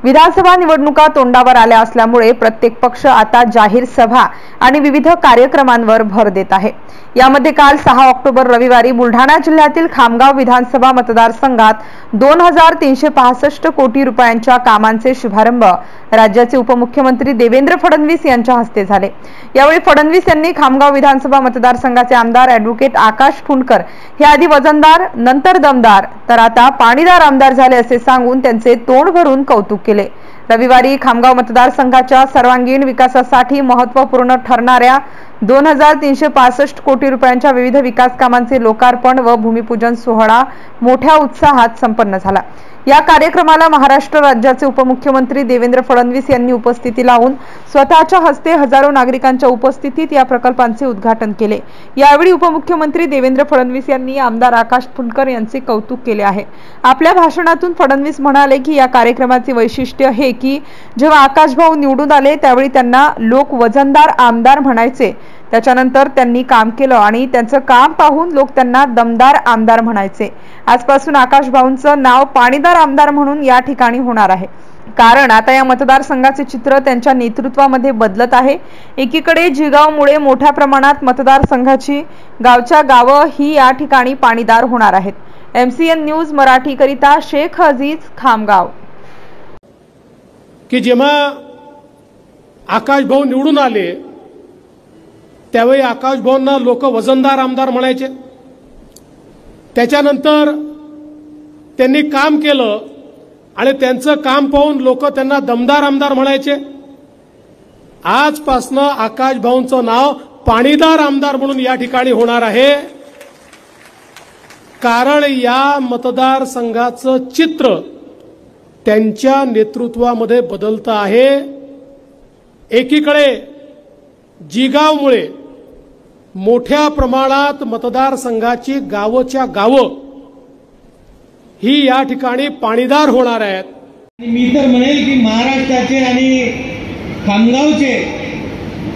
विधानसभा निवडणुका तोंडावर आल्या असल्यामुळे प्रत्येक पक्ष आता जाहीर सभा आणि विविध कार्यक्रमांवर भर देत आहे। यामध्ये काल 6 ऑक्टोबर रविवारी बुलढाणा जिल्ह्यातील खामगाव विधानसभा मतदारसंघात 2365 कोटी रुपयांच्या कामांचे शुभारंभ राज्याचे उपमुख्यमंत्री देवेंद्र फडणवीस यांच्या हस्ते झाले। यावेळी फडणवीस यांनी खामगाव विधानसभा मतदारसंघाचे आमदार ॲडव्होकेट आकाश फुंडकर हे आधी वजनदार नंतर दमदार तर आता पाणीदार आमदार झाले असे सांगून त्यांचे तोंड भरून कौतुक केले। रविवारी खामगाव मतदारसंघाच्या सर्वांगीण विकासासाठी महत्त्वपूर्ण ठरणाऱ्या 2365 कोटी रुपयांच्या विविध विकास कामांचे लोकार्पण व भूमिपूजन सोहळा मोठ्या उत्साहात संपन्न झाला। या कार्यक्रमाला महाराष्ट्र राज्याचे उपमुख्यमंत्री देवेंद्र फडणवीस यांनी उपस्थिती लावून स्वतःच्या हस्ते हजारो नागरिकांच्या उपस्थितीत या प्रकल्पांचे उद्घाटन केले। यावेळी उपमुख्यमंत्री देवेंद्र फडणवीस यांनी आमदार आकाश फुंडकर यांचे कौतुक केले आहे। आपल्या भाषणातून फडणवीस म्हणाले की या कार्यक्रमाचे वैशिष्ट्य हे की जेव्हा आकाश भाऊ निवडून आले त्यावेळी त्यांना लोक वजनदार आमदार म्हणायचे, त्याच्यानंतर त्यांनी काम केलं आणि त्यांचं काम पाहून लोक त्यांना दमदार आमदार म्हणायचे। आजपासून आकाश भाऊंचं नाव पाणीदार आमदार म्हणून या ठिकाणी होणार आहे, कारण आता या मतदारसंघाचे चित्र त्यांच्या नेतृत्वामध्ये बदलत आहे। एकीकडे जिगावमुळे मोठ्या प्रमाणात मतदारसंघाची गावच्या गावं ही या ठिकाणी पाणीदार होणार आहेत। MCN न्यूज मराठी करिता शेख अजीज, खामगाव। की जेव्हा आकाश भाऊ निवडून आले त्यावेळी आकाश भाऊंना लोक वजनदार आमदार म्हणायचे, त्याच्यानंतर त्यांनी काम केलं आणि त्यांचं काम पाहून लोक त्यांना दमदार आमदार म्हणायचे। आजपासून आकाश भाऊंचं नाव पाणीदार आमदार म्हणून या ठिकाणी होणार आहे, कारण या मतदारसंघाचं चित्र त्यांच्या नेतृत्वामध्ये बदलतं आहे। एकीकडे जिगावमुळे मोठ्या प्रमाणात मतदारसंघाची गावच्या गावं ही या ठिकाणी पाणीदार होणार आहेत। मी तर म्हणेल की महाराष्ट्राचे आणि खामगावचे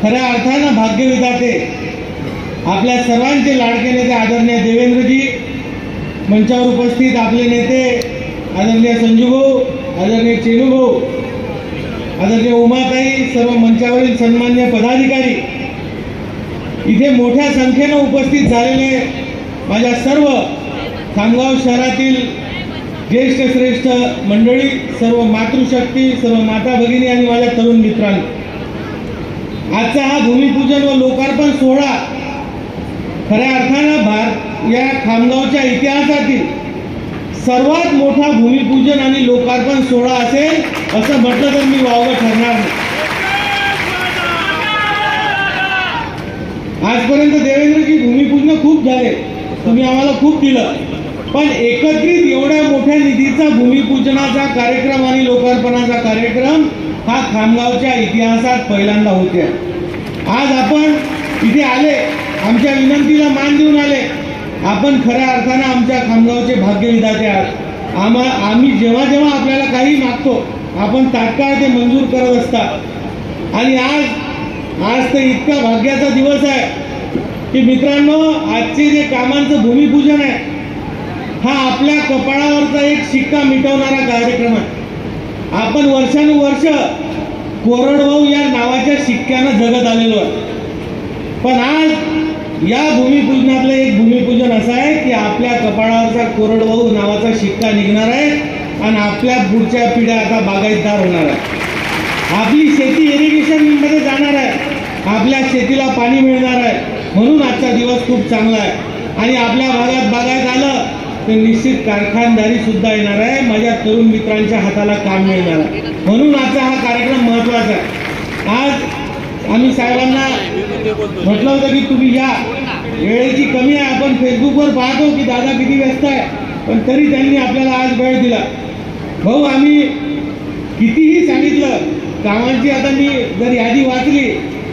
खऱ्या अर्थानं भाग्यविधाते आपल्या सर्वांचे लाडके नेते आदरणीय देवेंद्रजी, मंचावर उपस्थित आपले नेते आदरणीय संजूभाऊ, आदरणीय चेनूभाऊ, आदरणीय उमाताई, सर्व मंचावरील सन्मान्य पदाधिकारी, इथे मोठ्या संख्येने उपस्थित झालेले माझ्या सर्व खामगाव शहरातील ज्येष्ठ श्रेष्ठ मंडळी, सर्व मातृशक्ती, सर्व माता भगिनी आणि माझ्या तरुण मित्रांनो, आजचा हा भूमिपूजन व लोकार्पण सोहळा खऱ्या अर्थानं या खामगावच्या इतिहासातील सर्वात मोठा भूमिपूजन आणि लोकार्पण सोहळा असेल असं म्हटलं तर मी वावगं ठरणार नाही। आजपर्यंत देवेंद्रजी भूमिपूजन खूप झाले, तुम्ही आम्हाला खूप दिलं, पण एकत्रित एवढ्या मोठ्या निधीचा भूमिपूजनाचा कार्यक्रम आणि लोकार्पणाचा कार्यक्रम हा खामगावच्या इतिहासात पहिल्यांदा होते। आज आपण इथे आले, आमच्या विनंतीला मान देऊन आले, आपण खऱ्या अर्थानं आमच्या खामगावचे भाग्यविधाते आहात। आम्ही जेव्हा जेव्हा आपल्याला काही मागतो आपण तात्काळ ते मंजूर करत असतात, आणि आज तर इतका भाग्याचा दिवस आहे की मित्रांनो, आजचे जे कामांचं भूमिपूजन आहे हा आपल्या कपाळावरचा एक शिक्का मिटवणारा कार्यक्रम आहे। आपण वर्षानुवर्ष कोरडवाहू या नावाच्या शिक्क्यानं जगत आलेलो आहे, पण आज या भूमिपूजनातलं एक भूमिपूजन असं आहे की आपल्या कपाळावरचा कोरडवाहू नावाचा शिक्का निघणार आहे आणि आपल्या पुढच्या पिढ्या आता बागायतदार होणार आहे। आपली शेती इरिगेशन मध्ये जाणार आहे, आपल्या शेतीला पाणी मिळणार आहे, म्हणून आजचा दिवस खूप चांगला आहे। आणि आपल्या भागात बागायत आलं तर निश्चित कारखानदारी सुद्धा येणार आहे, माझ्या तरुण मित्रांच्या हाताला काम मिळणार आहे, म्हणून आजचा हा कार्यक्रम महत्वाचा आहे। आज आम्ही साहेबांना म्हटलं होतं की तुम्ही या, वेळेची कमी आहे, आपण फेसबुकवर पाहतो की दादा किती व्यस्त आहे, पण तरी त्यांनी आपल्याला आज वेळ दिला। भाऊ, आम्ही कितीही सांगितलं कामांची, आता मी जर यादी वाचली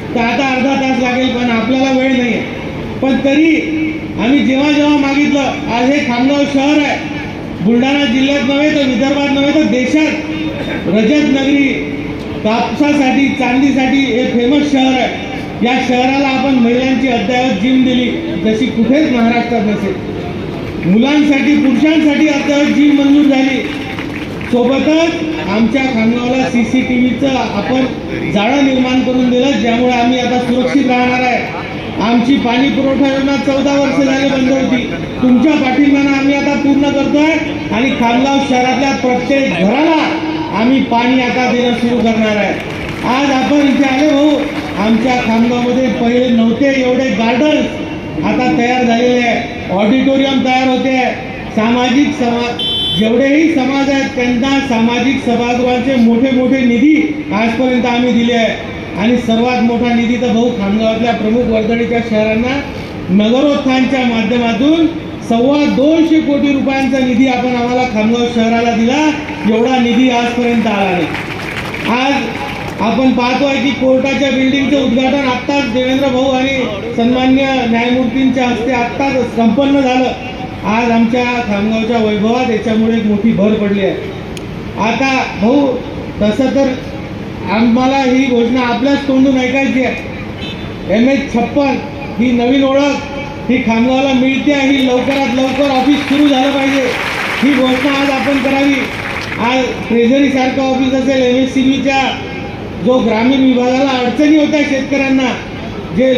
तर आता अर्धा तास लागेल, पण आपल्याला वेळ नाही आहे, पण तरी आम्ही जेव्हा जेव्हा मागितलं, आज हे खामगाव शहर आहे, बुलढाणा जिल्ह्यात नव्हे तर विदर्भात नव्हे तर देशात रजत नगरी, कापसासाठी चांदीसाठी हे फेमस शहर आहे। या शहराला आपण महिलांची अद्ययावत जिम दिली जशी कुठेच महाराष्ट्रात नसेल, मुलांसाठी पुरुषांसाठी अद्ययावत जिम मंजूर झाली, सोबतच आमच्या खामगावला CCTVचं आपण जाळं निर्माण करून दिलं, ज्यामुळे आम्ही आता सुरक्षित राहणार आहे। आमची पाणी पुरवठा योजना 14 वर्ष झाले बंद होती, तुमच्या पाठिंब्यानं आम्ही आता पूर्ण करतोय आणि खामगाव शहरातल्या प्रत्येक घराला आम्ही पाणी आता देणं सुरू करणार आहे। आज आपण इथे आले भाऊ, आमच्या खामगावमध्ये पहिले नव्हते एवढे गार्डन्स आता तयार झालेले आहे, ऑडिटोरियम तयार होते आहे। सामाजिक जेवढेही समाज आहेत त्यांना सामाजिक सभागृहांचे मोठे मोठे निधी आजपर्यंत आम्ही दिले आहे आणि सर्वात मोठा निधी तर भाऊ खामगावातल्या प्रमुख वर्दळीच्या शहरांना नगरोत्थानच्या माध्यमातून 225 कोटी रुपयांचा निधी आपण आम्हाला खामगाव शहराला दिला, एवढा निधी आजपर्यंत आला नाही। आज आपण पाहतोय की कोर्टाच्या बिल्डिंगचं उद्घाटन आत्ताच देवेंद्र भाऊ आणि सन्मान्य न्यायमूर्तींच्या हस्ते आत्ताच संपन्न झालं। आज आमच्या खामगावच्या वैभवात याच्यामुळे एक मोठी भर पडली आहे। आता भाऊ तसं तर आम्हाला ही घोषणा आपल्याच तोंडून ऐकायची आहे। MH56 ही नवीन ओळख ही खामगावला मिळते आहे, ही लवकरात लवकर ऑफिस सुरू झालं पाहिजे, ही घोषणा आज आपण करावी। आज ट्रेझरी सारखं ऑफिस असेल, MSCBच्या जो ग्रामीण विभागाला अडचणी होत्या शेतकऱ्यांना जे